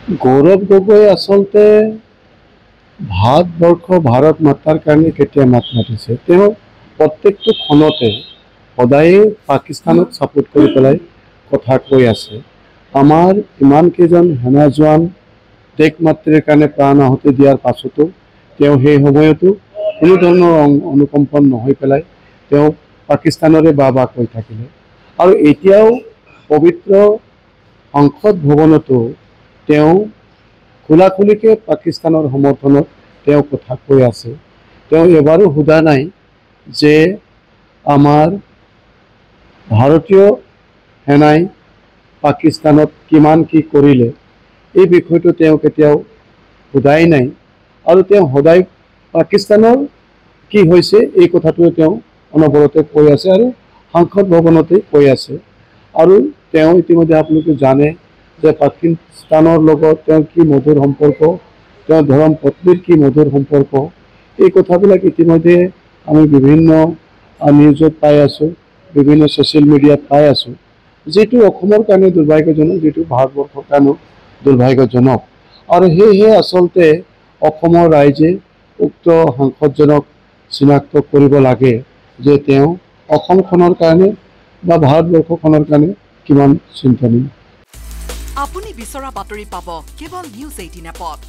গৌৰৱ গগৈ আচলতে ভাৰতবৰ্ষ ভাৰত মাতাৰ কাৰণে কেতিয়া মাত মাতিছে তেওঁ প্ৰত্যেকটো খনতে সদায়ে পাকিস্তানক ছাপোৰ্ট কৰি পেলাই কথা কৈ আছে আমাৰ ইমানকেইজন সেনা জোৱান দেশ মাতৃৰ কাৰণে প্ৰাণ আহুতি দিয়াৰ পাছতো তেওঁ সেই সময়তো কোনো ধৰণৰ অনুকম্পন নহৈ পেলাই তেওঁ পাকিস্তানৰে বা কৈ থাকিলে আৰু এতিয়াও পবিত্ৰ সংসদ ভৱনতো তেওঁ খোলাখুলিকে পাকিস্তানৰ সমৰ্থনত তেওঁ কথা কৈ আছে তেওঁ এবাৰো সোধা নাই যে আমাৰ ভাৰতীয় সেনাই পাকিস্তানত কিমান কি কৰিলে এই বিষয়টো তেওঁ কেতিয়াও সোধাই নাই আৰু তেওঁ সদায় পাকিস্তানৰ কি হৈছে এই কথাটোৱে তেওঁ অনবৰতে কৈ আছে আৰু সংসদ ভৱনতে কৈ আছে আৰু তেওঁ ইতিমধ্যে আপোনালোকে জানে যে পাকিস্তানৰ লগত তেওঁৰ কি মধুৰ সম্পৰ্ক তেওঁৰ ধৰম পত্নীৰ কি মধুৰ সম্পৰ্ক এই কথাবিলাক ইতিমধ্যে আমি বিভিন্ন নিউজত পাই আছোঁ বিভিন্ন ছ'চিয়েল মিডিয়াত পাই আছোঁ যিটো অসমৰ কাৰণে দুৰ্ভাগ্যজনক যিটো ভাৰতবৰ্ষৰ কাৰণেও দুৰ্ভাগ্যজনক আৰু সেয়েহে আচলতে অসমৰ ৰাইজে উক্ত সাংসদজনক চিনাক্ত কৰিব লাগে যে তেওঁ অসমখনৰ কাৰণে বা ভাৰতবৰ্ষখনৰ কাৰণে কিমান চিন্তনীয় আপুনি বিচৰা বাতৰি পাব কেৱল নিউজ 18 এপত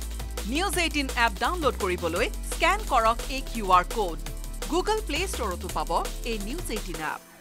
নিউজ 18 এপ ডাউনলোড কৰিবলৈ স্ক্যান কৰক এই QR কোড গুগল প্লে ষ্টৰতো পাব এই নিউজ 18 এপ